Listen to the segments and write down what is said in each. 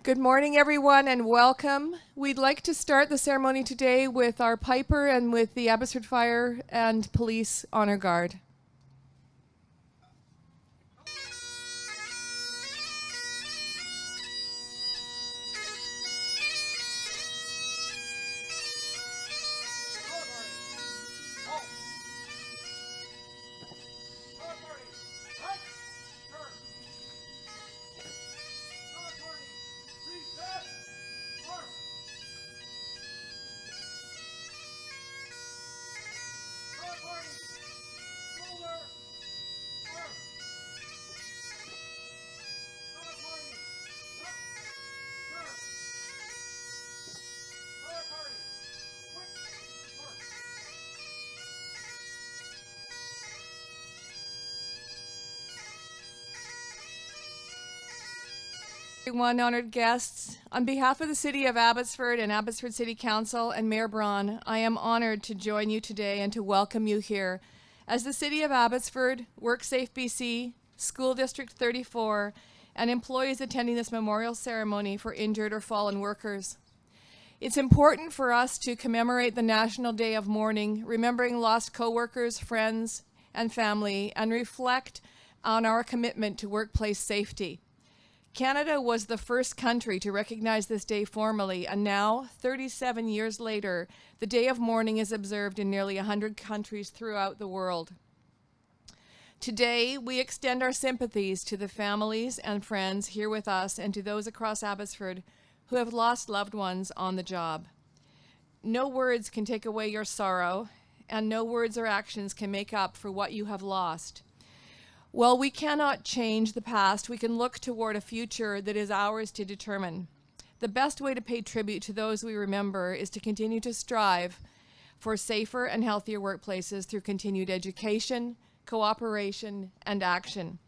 Good morning, everyone, and welcome. We'd like to start the ceremony today with our piper and with the Abbotsford Fire and Police Honor Guard. Everyone, honored guests, on behalf of the City of Abbotsford and Abbotsford City Council and Mayor Braun, I am honored to join you today and to welcome you here as the City of Abbotsford, WorkSafe BC, School District 34, and employees attending this memorial ceremony for injured or fallen workers. It's important for us to commemorate the National Day of Mourning, remembering lost co-workers, friends, and family, and reflect on our commitment to workplace safety. Canada was the first country to recognize this day formally, and now, 37 years later, the Day of Mourning is observed in nearly 100 countries throughout the world. Today, we extend our sympathies to the families and friends here with us and to those across Abbotsford who have lost loved ones on the job. No words can take away your sorrow, and no words or actions can make up for what you have lost. While we cannot change the past, we can look toward a future that is ours to determine. The best way to pay tribute to those we remember is to continue to strive for safer and healthier workplaces through continued education, cooperation, and action.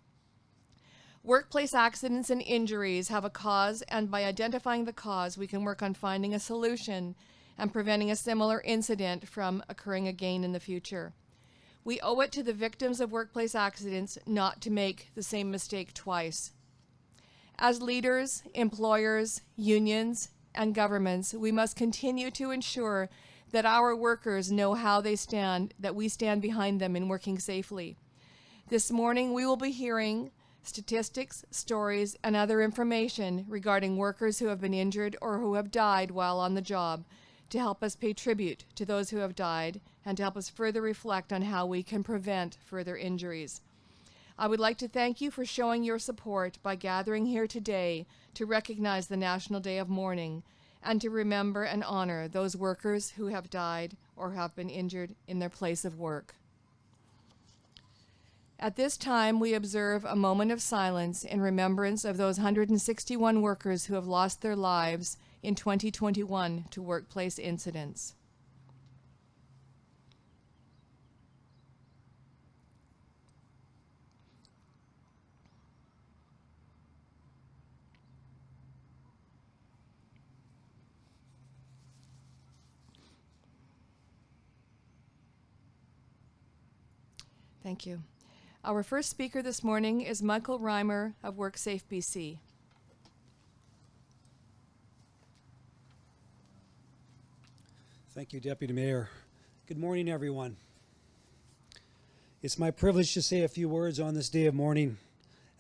Workplace accidents and injuries have a cause, and by identifying the cause, we can work on finding a solution and preventing a similar incident from occurring again in the future. We owe it to the victims of workplace accidents not to make the same mistake twice. As leaders, employers, unions, and governments, we must continue to ensure that our workers know how they stand, that we stand behind them in working safely. This morning, we will be hearing statistics, stories, and other information regarding workers who have been injured or who have died while on the job, to help us pay tribute to those who have died and to help us further reflect on how we can prevent further injuries. I would like to thank you for showing your support by gathering here today to recognize the National Day of Mourning and to remember and honor those workers who have died or have been injured in their place of work. At this time, we observe a moment of silence in remembrance of those 161 workers who have lost their lives in 2021 to workplace incidents. Thank you. Our first speaker this morning is Michael Reimer of WorkSafe BC. Thank you, Deputy Mayor. Good morning, everyone. It's my privilege to say a few words on this day of mourning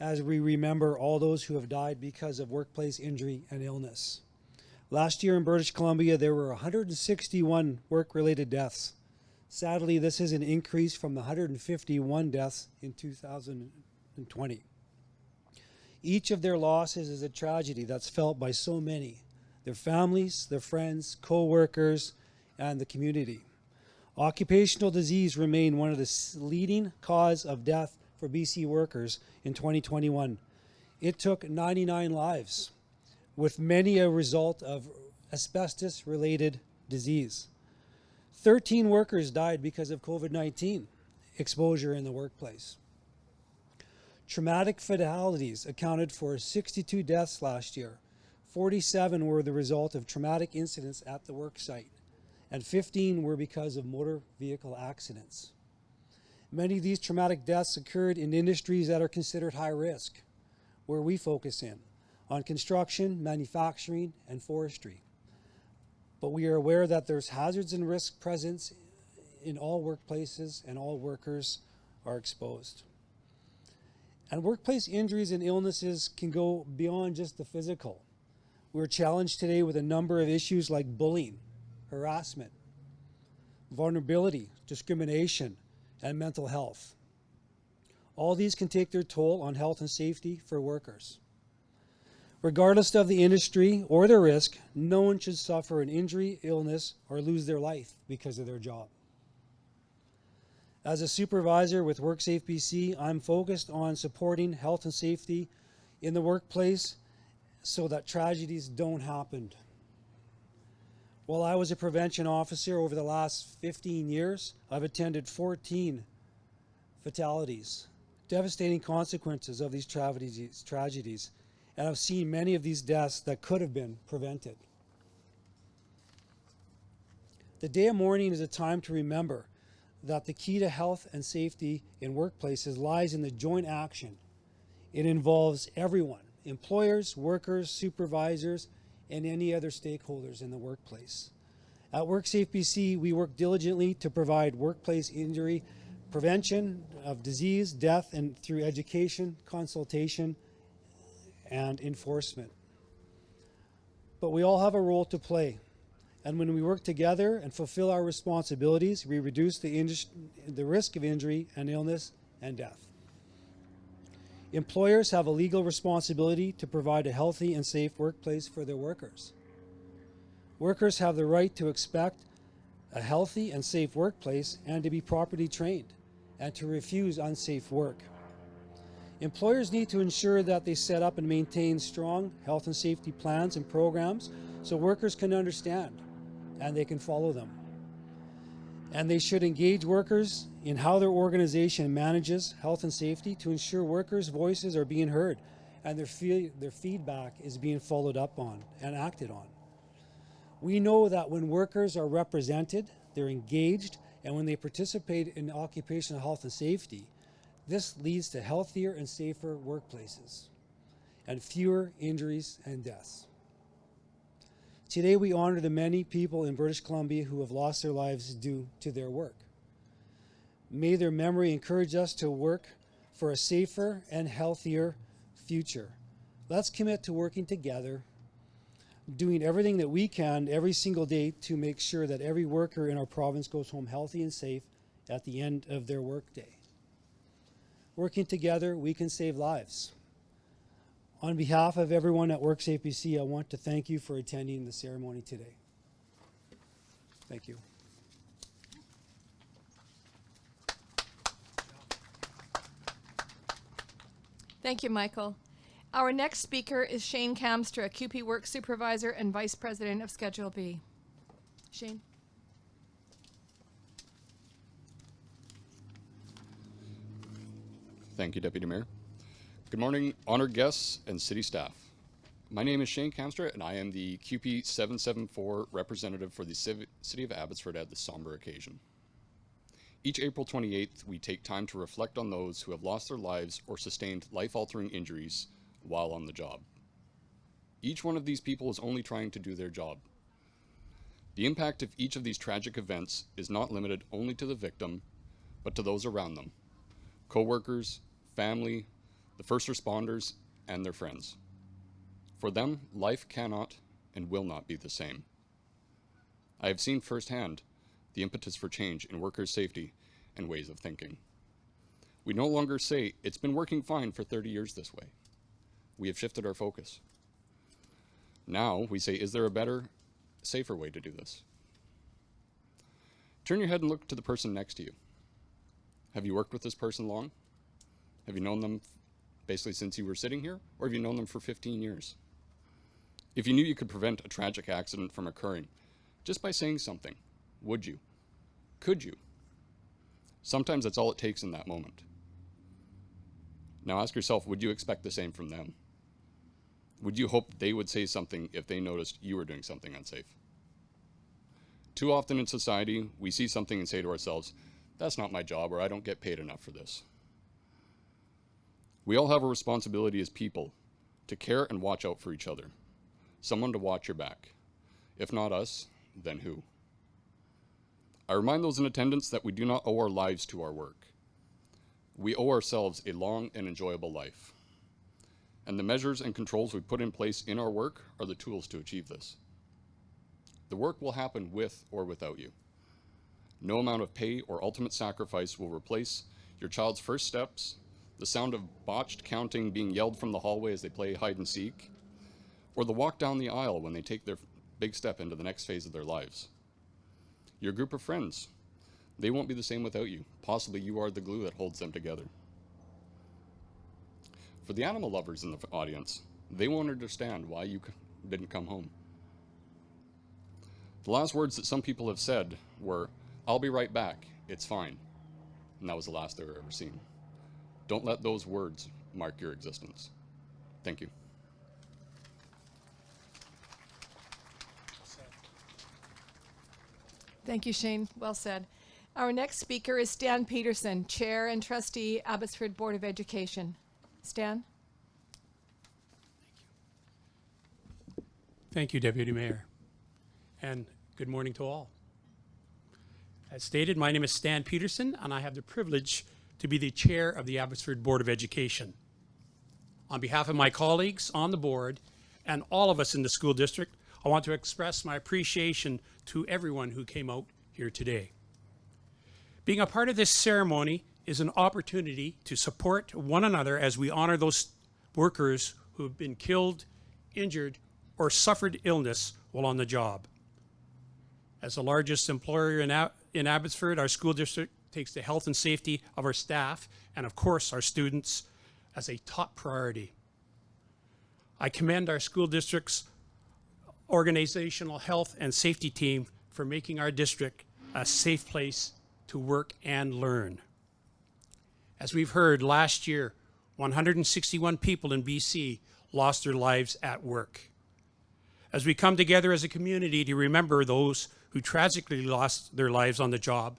as we remember all those who have died because of workplace injury and illness. Last year in British Columbia, there were 161 work-related deaths. Sadly, this is an increase from the 151 deaths in 2020. Each of their losses is a tragedy that's felt by so many, their families, their friends, co-workers, and the community. Occupational disease remained one of the leading cause of death for BC workers in 2021. It took 99 lives, with many a result of asbestos-related disease. 13 workers died because of COVID-19 exposure in the workplace. Traumatic fatalities accounted for 62 deaths last year. 47 were the result of traumatic incidents at the work site, and 15 were because of motor vehicle accidents. Many of these traumatic deaths occurred in industries that are considered high risk, where we focus in: on construction, manufacturing, and forestry. But we are aware that there's hazards and risks present in all workplaces and all workers are exposed. And workplace injuries and illnesses can go beyond just the physical. We're challenged today with a number of issues like bullying, harassment, vulnerability, discrimination, and mental health. All these can take their toll on health and safety for workers. Regardless of the industry or the risk, no one should suffer an injury, illness, or lose their life because of their job. As a supervisor with WorkSafe BC, I'm focused on supporting health and safety in the workplace so that tragedies don't happen. While I was a prevention officer over the last 15 years, I've attended 14 fatalities, devastating consequences of these tragedies, and I've seen many of these deaths that could have been prevented. The Day of Mourning is a time to remember that the key to health and safety in workplaces lies in the joint action. It involves everyone, employers, workers, supervisors, and any other stakeholders in the workplace. At WorkSafe BC, we work diligently to provide workplace injury prevention of disease, death, and through education, consultation, and enforcement. But we all have a role to play. And when we work together and fulfill our responsibilities, we reduce the risk of injury and illness and death. Employers have a legal responsibility to provide a healthy and safe workplace for their workers. Workers have the right to expect a healthy and safe workplace and to be properly trained and to refuse unsafe work. Employers need to ensure that they set up and maintain strong health and safety plans and programs so workers can understand and they can follow them. And they should engage workers in how their organization manages health and safety to ensure workers' voices are being heard and their feedback is being followed up on and acted on. We know that when workers are represented, they're engaged, and when they participate in occupational health and safety, this leads to healthier and safer workplaces and fewer injuries and deaths. Today we honor the many people in British Columbia who have lost their lives due to their work. May their memory encourage us to work for a safer and healthier future. Let's commit to working together, doing everything that we can every single day to make sure that every worker in our province goes home healthy and safe at the end of their workday. Working together, we can save lives. On behalf of everyone at WorkSafe BC, I want to thank you for attending the ceremony today. Thank you. Thank you, Michael. Our next speaker is Shane Kamstra, QP Work Supervisor and Vice President of Schedule B. Shane. Thank you, Deputy Mayor. Good morning, honored guests and city staff. My name is Shane Kamstra, and I am the QP 774 representative for the City of Abbotsford at this somber occasion. Each April 28th, we take time to reflect on those who have lost their lives or sustained life-altering injuries while on the job. Each one of these people is only trying to do their job. The impact of each of these tragic events is not limited only to the victim, but to those around them, co-workers, family, the first responders, and their friends. For them, life cannot and will not be the same. I have seen firsthand the impetus for change in workers' safety and ways of thinking. We no longer say, it's been working fine for 30 years this way. We have shifted our focus. Now we say, is there a better, safer way to do this? Turn your head and look to the person next to you. Have you worked with this person long? Have you known them basically since you were sitting here, or have you known them for 15 years? If you knew you could prevent a tragic accident from occurring just by saying something, would you? Could you? Sometimes that's all it takes in that moment. Now ask yourself, would you expect the same from them? Would you hope they would say something if they noticed you were doing something unsafe? Too often in society, we see something and say to ourselves, that's not my job, or I don't get paid enough for this. We all have a responsibility as people to care and watch out for each other, someone to watch your back. If not us, then who? I remind those in attendance that we do not owe our lives to our work. We owe ourselves a long and enjoyable life. And the measures and controls we put in place in our work are the tools to achieve this. The work will happen with or without you. No amount of pay or ultimate sacrifice will replace your child's first steps, the sound of botched counting being yelled from the hallway as they play hide and seek, or the walk down the aisle when they take their big step into the next phase of their lives. Your group of friends, they won't be the same without you. Possibly you are the glue that holds them together. For the animal lovers in the audience, they won't understand why you didn't come home. The last words that some people have said were, "I'll be right back, it's fine." And that was the last they were ever seen. Don't let those words mark your existence. Thank you. Thank you, Shane. Well said. Our next speaker is Stan Peterson, Chair and Trustee, Abbotsford Board of Education. Stan? Thank you, Deputy Mayor. And good morning to all. As stated, my name is Stan Peterson, and I have the privilege to be the Chair of the Abbotsford Board of Education. On behalf of my colleagues on the board and all of us in the school district, I want to express my appreciation to everyone who came out here today. Being a part of this ceremony is an opportunity to support one another as we honor those workers who have been killed, injured, or suffered illness while on the job. As the largest employer in Abbotsford, our school district takes the health and safety of our staff and, of course, our students as a top priority. I commend our school district's organizational health and safety team for making our district a safe place to work and learn. As we've heard, last year, 161 people in BC lost their lives at work. As we come together as a community to remember those who tragically lost their lives on the job,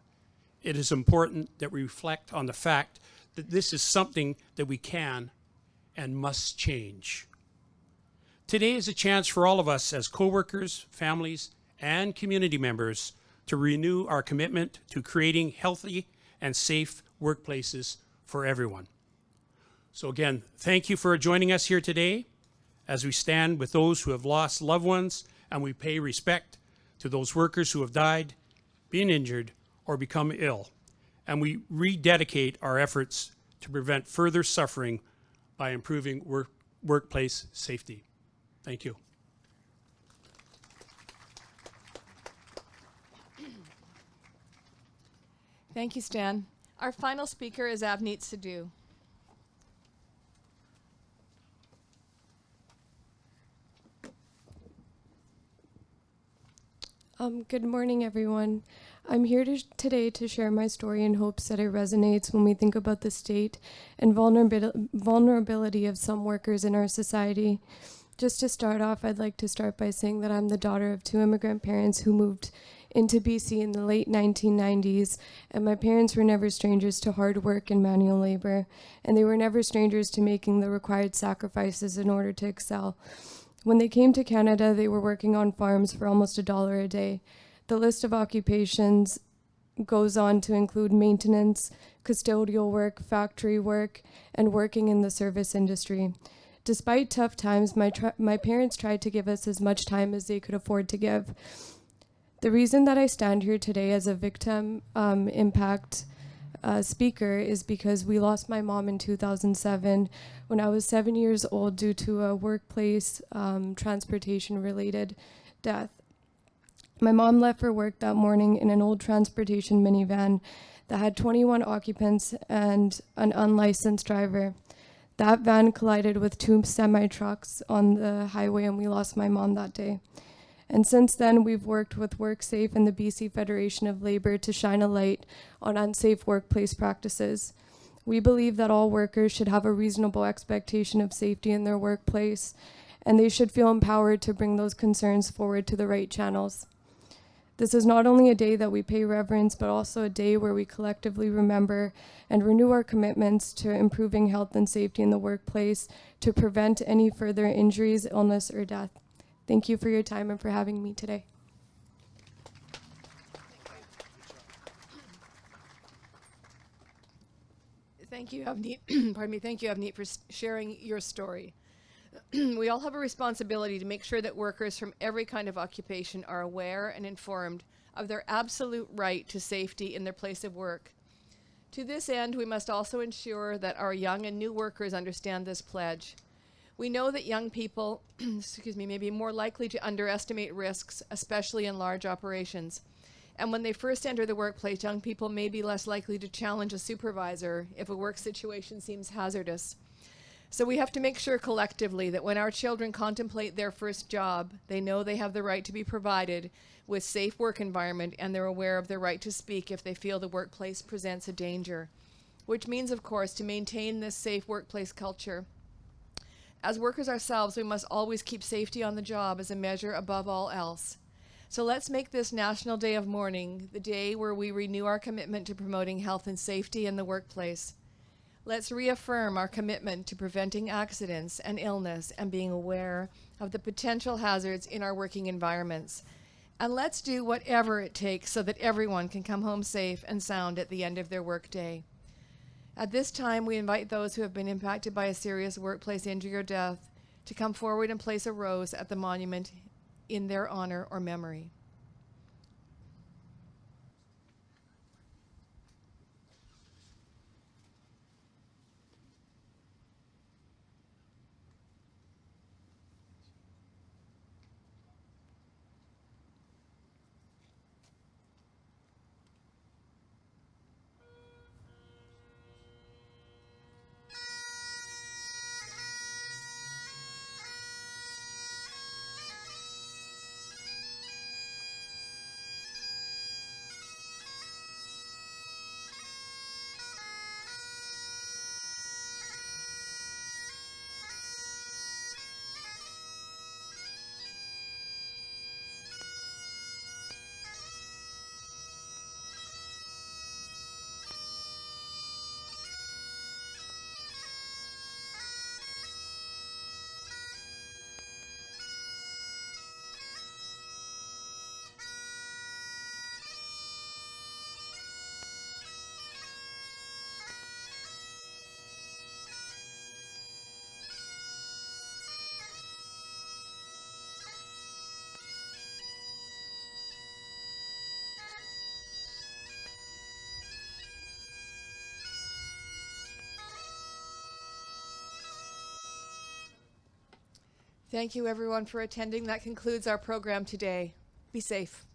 it is important that we reflect on the fact that this is something that we can and must change. Today is a chance for all of us as co-workers, families, and community members to renew our commitment to creating healthy and safe workplaces for everyone. So again, thank you for joining us here today as we stand with those who have lost loved ones and we pay respect to those workers who have died, been injured, or become ill. And we rededicate our efforts to prevent further suffering by improving workplace safety. Thank you. Thank you, Stan. Our final speaker is Avneet Sidhu. Good morning, everyone. I'm here today to share my story in hopes that it resonates when we think about the state and vulnerability of some workers in our society. Just to start off, I'd like to start by saying that I'm the daughter of two immigrant parents who moved into BC in the late 1990s, and my parents were never strangers to hard work and manual labor, and they were never strangers to making the required sacrifices in order to excel. When they came to Canada, they were working on farms for almost $1 a day. The list of occupations goes on to include maintenance, custodial work, factory work, and working in the service industry. Despite tough times, my parents tried to give us as much time as they could afford to give. The reason that I stand here today as a victim impact speaker is because we lost my mom in 2007 when I was 7 years old due to a workplace transportation-related death. My mom left for work that morning in an old transportation minivan that had 21 occupants and an unlicensed driver. That van collided with two semi-trucks on the highway and we lost my mom that day. And since then, we've worked with WorkSafe and the BC Federation of Labour to shine a light on unsafe workplace practices. We believe that all workers should have a reasonable expectation of safety in their workplace, and they should feel empowered to bring those concerns forward to the right channels. This is not only a day that we pay reverence, but also a day where we collectively remember and renew our commitments to improving health and safety in the workplace to prevent any further injuries, illness, or death. Thank you for your time and for having me today. Thank you, Avneet. Pardon me. Thank you, Avneet, for sharing your story. We all have a responsibility to make sure that workers from every kind of occupation are aware and informed of their absolute right to safety in their place of work. To this end, we must also ensure that our young and new workers understand this pledge. We know that young people may be more likely to underestimate risks, especially in large operations. And when they first enter the workplace, young people may be less likely to challenge a supervisor if a work situation seems hazardous. So we have to make sure collectively that when our children contemplate their first job, they know they have the right to be provided with safe work environment, and they're aware of their right to speak if they feel the workplace presents a danger, which means, of course, to maintain this safe workplace culture. As workers ourselves, we must always keep safety on the job as a measure above all else. So let's make this National Day of Mourning the day where we renew our commitment to promoting health and safety in the workplace. Let's reaffirm our commitment to preventing accidents and illness and being aware of the potential hazards in our working environments. And let's do whatever it takes so that everyone can come home safe and sound at the end of their workday. At this time, we invite those who have been impacted by a serious workplace injury or death to come forward and place a rose at the monument in their honor or memory. Thank you, everyone, for attending. That concludes our program today. Be safe.